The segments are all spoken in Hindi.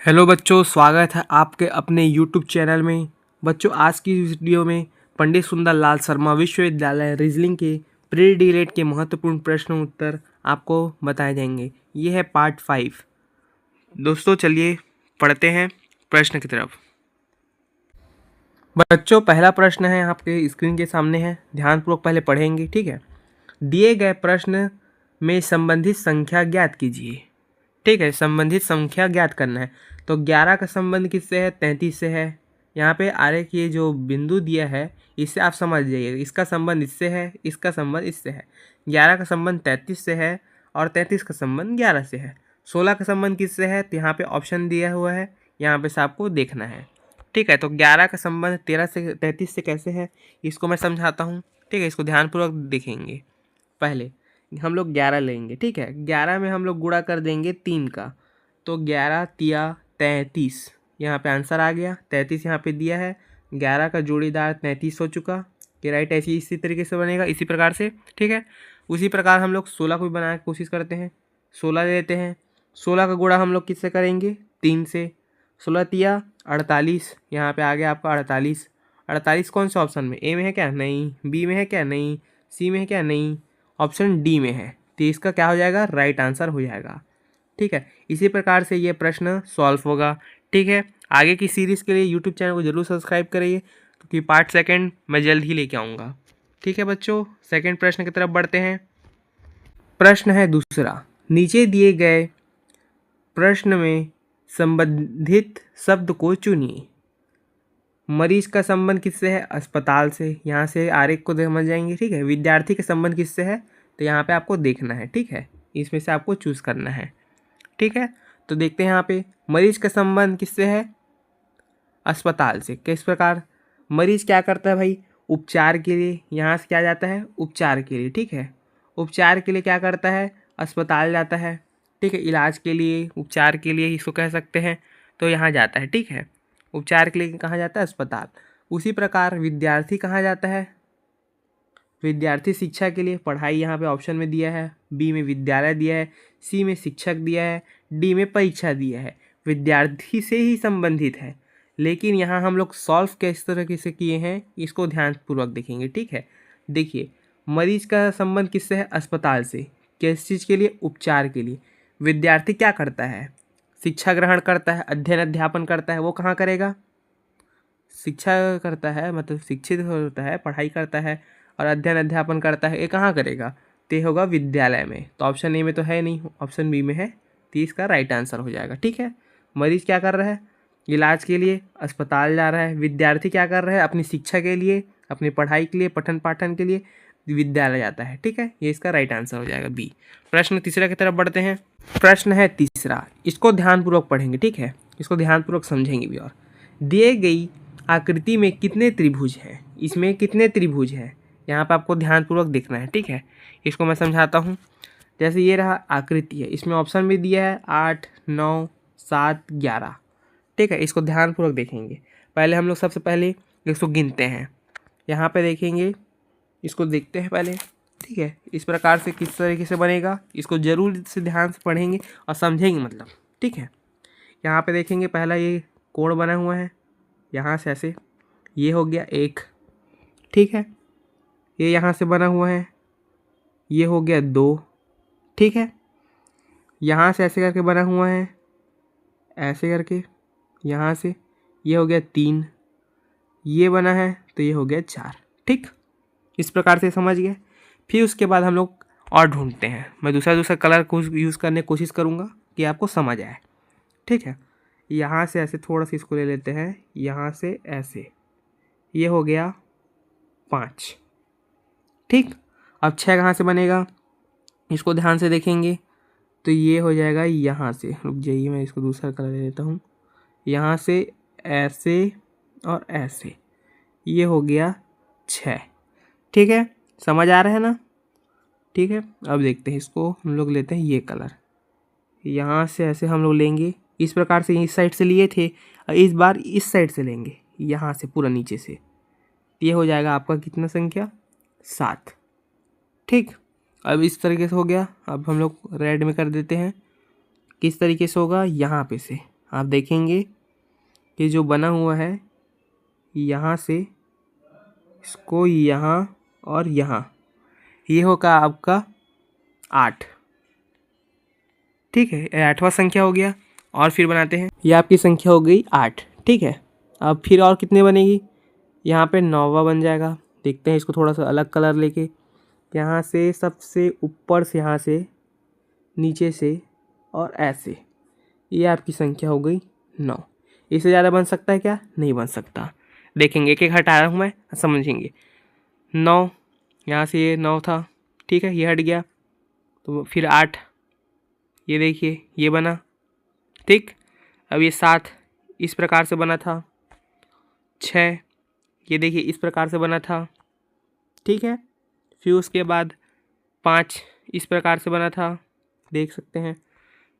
हेलो बच्चों, स्वागत है आपके अपने यूट्यूब चैनल में। बच्चों, आज की इस वीडियो में पंडित सुंदरलाल शर्मा विश्वविद्यालय रीजनिंग के प्री डीलेट के महत्वपूर्ण प्रश्न उत्तर आपको बताए जाएंगे। ये है पार्ट 5। दोस्तों चलिए पढ़ते हैं प्रश्न की तरफ। बच्चों, पहला प्रश्न है आपके स्क्रीन के सामने है, ध्यानपूर्वक पहले पढ़ेंगे, ठीक है। दिए गए प्रश्न में संबंधित संख्या ज्ञात कीजिए। ठीक है, संबंधित संख्या ज्ञात करना है। तो 11 का संबंध किससे है? 33 से है। यहाँ पे आरेख ये जो बिंदु दिया है इससे आप समझ जाइए, इसका संबंध इससे है, इसका संबंध इससे है। 11 का संबंध 33 से है और 33 का संबंध 11 से है। 16 का संबंध किससे है? तो यहाँ पे ऑप्शन दिया हुआ है, यहाँ पे से आपको देखना है। ठीक है, तो 11 का संबंध 33 से कैसे है इसको मैं समझाता हूँ। ठीक है, इसको ध्यानपूर्वक देखेंगे। पहले हम लोग 11 लेंगे, ठीक है। 11 में हम लोग गुणा कर देंगे 3 का, तो 11 तिया 33, यहाँ पे आंसर आ गया। 33 यहाँ पे दिया है, 11 का जोड़ीदार 33 हो चुका। कि राइट, ऐसी इसी तरीके से बनेगा, इसी प्रकार से। ठीक है, उसी प्रकार हम लोग 16 को भी बनाने की कोशिश करते हैं। 16 ले लेते हैं। 16 का गुणा हम लोग किससे करेंगे? 3 से। 16 तिया 48, यहाँ पे आ गया आपका 48। 48 कौन सा ऑप्शन में? ए में है क्या? नहीं। बी में है क्या? नहीं। सी में है क्या? नहीं। ऑप्शन डी में है, तो इसका क्या हो जाएगा? राइट आंसर हो जाएगा। ठीक है, इसी प्रकार से ये प्रश्न सॉल्व होगा। ठीक है, आगे की सीरीज़ के लिए यूट्यूब चैनल को जरूर सब्सक्राइब करिए, क्योंकि पार्ट 2 मैं जल्द ही लेके आऊँगा। ठीक है बच्चों, सेकंड प्रश्न की तरफ बढ़ते हैं। प्रश्न है दूसरा, नीचे दिए गए प्रश्न में संबंधित शब्द को चुनिए। मरीज का संबंध किससे है? अस्पताल से। यहाँ से आरेख को समझ जाएंगे। ठीक है, विद्यार्थी का संबंध किससे है? तो यहाँ पे आपको देखना है। ठीक है, इसमें से आपको चूज करना है। ठीक है, तो देखते हैं यहाँ पे मरीज का संबंध किससे है? अस्पताल से। किस प्रकार? मरीज क्या करता है भाई? उपचार के लिए। यहाँ से क्या जाता है? उपचार के लिए। ठीक है, उपचार के लिए क्या करता है? अस्पताल जाता है। ठीक है, इलाज के लिए, उपचार के लिए इसको कह सकते हैं, तो यहाँ जाता है। ठीक है, उपचार के लिए कहाँ जाता है? अस्पताल। उसी प्रकार विद्यार्थी कहाँ जाता है? विद्यार्थी शिक्षा के लिए। पढ़ाई यहाँ पे ऑप्शन में दिया है, बी में विद्यालय दिया है, सी में शिक्षक दिया है, डी में परीक्षा दिया है। विद्यार्थी से ही संबंधित है, लेकिन यहाँ हम लोग सॉल्व किस तरीके से किए हैं इसको ध्यानपूर्वक देखेंगे। ठीक है, देखिए मरीज का संबंध किससे है? अस्पताल से। किस चीज़ के लिए? उपचार के लिए। विद्यार्थी क्या करता है? शिक्षा ग्रहण करता है, अध्ययन अध्यापन करता है। वो कहाँ करेगा? शिक्षा करता है, मतलब शिक्षित होता है, पढ़ाई करता है और अध्ययन अध्यापन करता है। ये कहाँ करेगा? तो ये होगा विद्यालय में। तो ऑप्शन ए में तो है नहीं, ऑप्शन बी में है, तो इसका राइट आंसर हो जाएगा। ठीक है, मरीज क्या कर रहा है? इलाज के लिए अस्पताल जा रहा है। विद्यार्थी क्या कर रहा है? अपनी शिक्षा के लिए, अपनी पढ़ाई के लिए, पठन पाठन के लिए विद्यालय जाता है। ठीक है, ये इसका राइट आंसर हो जाएगा बी। प्रश्न तीसरा की तरफ बढ़ते हैं। प्रश्न है तीसरा, इसको ध्यानपूर्वक पढ़ेंगे। ठीक है, इसको ध्यानपूर्वक समझेंगे भी। और दिए गई आकृति में कितने त्रिभुज हैं? इसमें कितने त्रिभुज हैं यहाँ पर आपको ध्यानपूर्वक देखना है। ठीक है, इसको मैं समझाता हूँ। जैसे ये रहा आकृति है, इसमें ऑप्शन भी दिया है 8, 9, 7, 11। ठीक है, इसको ध्यानपूर्वक देखेंगे। पहले हम लोग सबसे पहले इसको गिनते हैं। यहाँ पे देखेंगे, इसको देखते हैं पहले। ठीक है, इस प्रकार से किस तरीके से बनेगा इसको जरूर से ध्यान से पढ़ेंगे और समझेंगे, मतलब। ठीक है, यहाँ पे देखेंगे पहला ये कोण बना हुआ है, यहाँ से ऐसे, ये हो गया एक। ठीक है, ये यहाँ से बना हुआ है, ये हो गया 2। ठीक है, यहाँ से ऐसे करके बना हुआ है, ऐसे करके यहाँ से, ये हो गया 3। ये बना है तो ये हो गया 4। ठीक, इस प्रकार से समझ गए। फिर उसके बाद हम लोग और ढूंढते हैं। मैं दूसरा कलर को यूज़ करने की कोशिश करूँगा कि आपको समझ आए। ठीक है, यहाँ से ऐसे थोड़ा सा इसको ले लेते हैं, यहाँ से ऐसे, ये हो गया 5। ठीक, अब 6 कहाँ से बनेगा इसको ध्यान से देखेंगे, तो ये हो जाएगा यहाँ से। रुक जाइए, मैं इसको दूसरा कलर ले लेता हूँ। यहाँ से ऐसे और ऐसे, ये हो गया 6। ठीक है, समझ आ रहा है ना? ठीक है, अब देखते हैं इसको। हम लोग लेते हैं ये कलर, यहाँ से ऐसे हम लोग लेंगे। इस प्रकार से इस साइड से लिए थे, और इस बार इस साइड से लेंगे, यहाँ से पूरा नीचे से। ये हो जाएगा आपका कितना संख्या? 7। ठीक, अब इस तरीके से हो गया। अब हम लोग रेड में कर देते हैं। किस तरीके से होगा? यहाँ पे से आप देखेंगे कि जो बना हुआ है यहाँ से इसको यहाँ और यहाँ, ये होगा आपका 8। ठीक है, 8वां संख्या हो गया। और फिर बनाते हैं, ये आपकी संख्या हो गई 8। ठीक है, अब फिर और कितने बनेगी, यहाँ पे 9वां बन जाएगा। देखते हैं इसको थोड़ा सा अलग कलर लेके, यहाँ से सबसे ऊपर से, यहाँ से नीचे से और ऐसे, ये आपकी संख्या हो गई 9। इससे ज़्यादा बन सकता है क्या, नहीं बन सकता। देखेंगे, एक एक हटा रहा हूँ मैं, समझेंगे। 9, यहाँ से ये 9 था, ठीक है, ये हट गया, तो फिर 8, ये देखिए ये बना। ठीक, अब ये 7 इस प्रकार से बना था। 6 ये देखिए इस प्रकार से बना था। ठीक है, फिर उसके बाद 5 इस प्रकार से बना था, देख सकते हैं।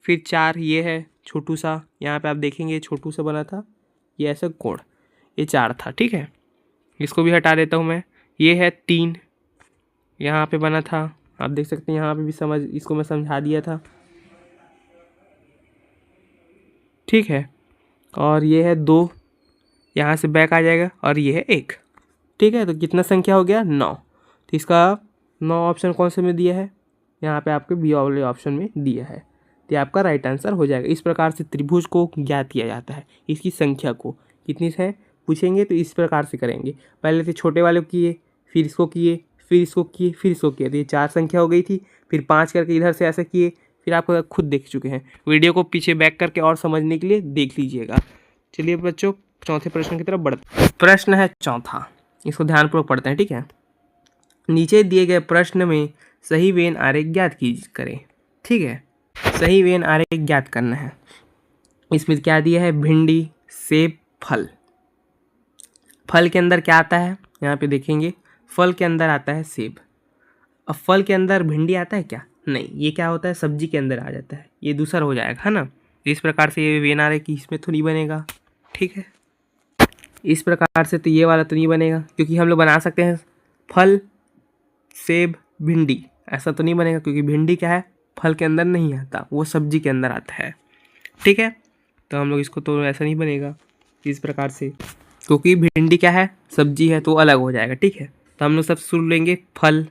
फिर 4 ये है छोटू सा, यहाँ पे आप देखेंगे छोटू सा बना था, ये ऐसा कोण, ये 4 था। ठीक है, इसको भी हटा देता हूँ मैं। ये है 3, यहाँ पे बना था, आप देख सकते हैं, यहाँ पे भी इसको मैं समझा दिया था। ठीक है, और ये है 2, यहाँ से बैक आ जाएगा, और ये है 1। ठीक है, तो कितना संख्या हो गया, 9। तो इसका 9 ऑप्शन कौन से में दिया है, यहाँ पे आपके बी वाले ऑप्शन में दिया है, तो ये आपका राइट आंसर हो जाएगा। इस प्रकार से त्रिभुज को ज्ञात किया जाता है, इसकी संख्या को कितनी है पूछेंगे तो इस प्रकार से करेंगे। पहले तो छोटे वाले को किए, फिर इसको किए, फिर इसको किए, फिर इसको किए, तो ये 4 संख्या हो गई थी। फिर 5 करके इधर से ऐसे किए, फिर आप खुद देख चुके हैं। वीडियो को पीछे बैक करके और समझने के लिए देख लीजिएगा। चलिए बच्चों, चौथे प्रश्न की तरफ बढ़ते हैं। प्रश्न है चौथा, इसको ध्यानपूर्वक पढ़ते हैं। ठीक है, नीचे दिए गए प्रश्न में सही वेन आरेख ज्ञात करें। ठीक है, सही वेन आरेख ज्ञात करना है। इसमें क्या दिया है, भिंडी, सेब, फल। फल के अंदर क्या आता है, यहाँ पे देखेंगे, फल के अंदर आता है सेब। अब फल के अंदर भिंडी आता है क्या, नहीं, ये क्या होता है, सब्जी के अंदर आ जाता है, ये दूसरा हो जाएगा, है ना। इस प्रकार से ये वेन आरेख की इसमें तो नहीं बनेगा। ठीक है, इस प्रकार से तो ये वाला तो नहीं बनेगा, क्योंकि हम लोग बना सकते हैं फल, सेब, भिंडी, ऐसा तो नहीं बनेगा, क्योंकि भिंडी क्या है, फल के अंदर नहीं आता, वो सब्जी के अंदर आता है। ठीक है, तो हम लोग इसको तो ऐसा नहीं बनेगा इस प्रकार से, क्योंकि भिंडी क्या है, सब्जी है, तो अलग हो जाएगा। ठीक है, तो हम लोग सब सुन लेंगे, फल,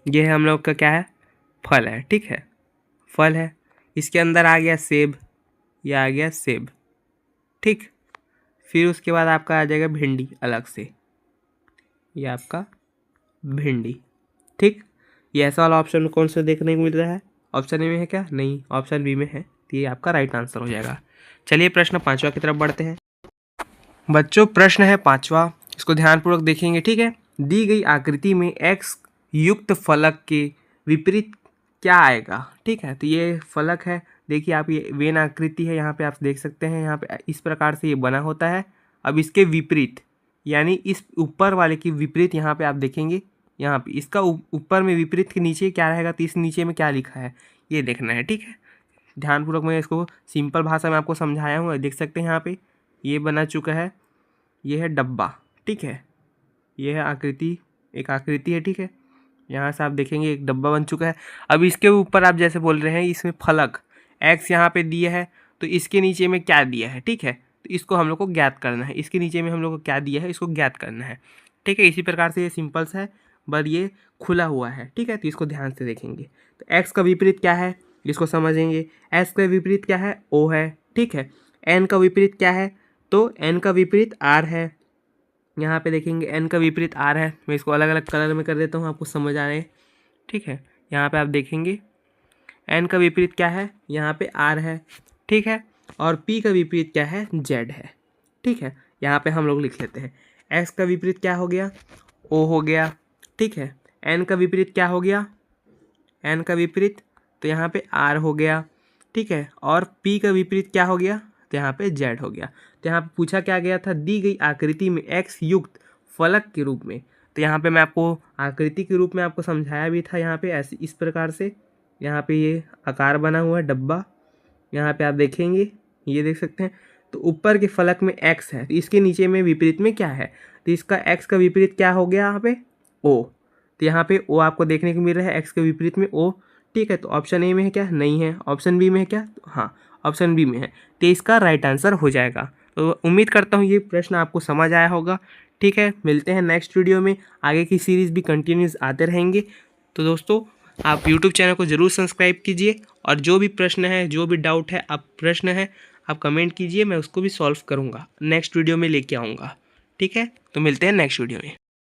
ये है हम लोग का क्या है, फल है। ठीक है, फल है, इसके अंदर आ गया सेब, ये आ गया सेब। ठीक, फिर उसके बाद आपका आ जाएगा भिंडी अलग से, ये आपका भिंडी। ठीक, ये ऐसा वाला ऑप्शन कौन सा देखने को मिल रहा है, ऑप्शन ए में है क्या, नहीं, ऑप्शन बी में है, तो ये आपका राइट आंसर हो जाएगा। चलिए प्रश्न 5वां की तरफ बढ़ते हैं। बच्चों, प्रश्न है 5वां, इसको ध्यानपूर्वक देखेंगे। ठीक है, दी गई आकृति में x युक्त फलक के विपरीत क्या आएगा। ठीक है, तो ये फलक है, देखिए आप, ये वेन आकृति है, यहाँ पे आप देख सकते हैं, यहाँ पे इस प्रकार से ये बना होता है। अब इसके विपरीत, यानी इस ऊपर वाले की विपरीत, यहाँ पे आप देखेंगे, यहाँ पे इसका ऊपर में विपरीत के नीचे क्या रहेगा, तो इस नीचे में क्या लिखा है ये देखना है। ठीक है, ध्यानपूर्वक मैं इसको सिंपल भाषा में आपको समझाया हूँ, देख सकते हैं यहाँ पे ये बना चुका है, ये है डब्बा। ठीक है, ये है आकृति, एक आकृति है। ठीक है, यहाँ से आप देखेंगे एक डब्बा बन चुका है। अब इसके ऊपर आप जैसे बोल रहे हैं, इसमें फलक x यहाँ पे दिया है, तो इसके नीचे में क्या दिया है। ठीक है, तो इसको हम लोग को ज्ञात करना है, इसके नीचे में हम लोग को क्या दिया है, इसको ज्ञात करना है। ठीक है, इसी प्रकार से ये सिंपल सा है, बट ये खुला हुआ है। ठीक है, तो इसको ध्यान से देखेंगे, तो x का विपरीत क्या है, इसको समझेंगे। s का विपरीत क्या है, O है। ठीक है, n का विपरीत क्या है, तो n का विपरीत r है। यहाँ पे देखेंगे n का विपरीत r है, मैं इसको अलग अलग कलर में कर देता हूँ, आपको समझ आ रहे हैं। ठीक है, यहाँ पे आप देखेंगे n का विपरीत क्या है, यहाँ पे r है। ठीक है, और p का विपरीत क्या है, z है। ठीक है, यहाँ पे हम लोग लिख लेते हैं, x का विपरीत क्या हो गया, o हो गया। ठीक है, n का विपरीत क्या हो गया, n का विपरीत, तो यहाँ पे r हो गया। ठीक है, और p का विपरीत क्या हो गया, तो यहाँ पे z हो गया। तो यहाँ पे पूछा क्या गया था, दी गई आकृति में x युक्त फलक के रूप में, तो यहाँ पे मैं आपको आकृति के रूप में आपको समझाया भी था। यहाँ पे ऐसे इस प्रकार से, यहाँ पे ये आकार बना हुआ है डब्बा, यहाँ पे आप देखेंगे, ये देख सकते हैं। तो ऊपर के फलक में x है, तो इसके नीचे में विपरीत में क्या है, तो इसका x का विपरीत क्या हो गया यहाँ पे, o। तो यहाँ पे o आपको देखने को मिल रहा है, x के विपरीत में o। ठीक है, तो ऑप्शन ए में है क्या, नहीं है। ऑप्शन बी में है क्या, हाँ, ऑप्शन बी में है। 23 का राइट आंसर हो जाएगा। तो उम्मीद करता हूँ ये प्रश्न आपको समझ आया होगा। ठीक है, मिलते हैं नेक्स्ट वीडियो में। आगे की सीरीज़ भी कंटिन्यूस आते रहेंगे। तो दोस्तों आप यूट्यूब चैनल को ज़रूर सब्सक्राइब कीजिए, और जो भी प्रश्न है, जो भी डाउट है, आप कमेंट कीजिए, मैं उसको भी सॉल्व करूँगा, नेक्स्ट वीडियो में लेके आऊँगा। ठीक है, तो मिलते हैं नेक्स्ट वीडियो में।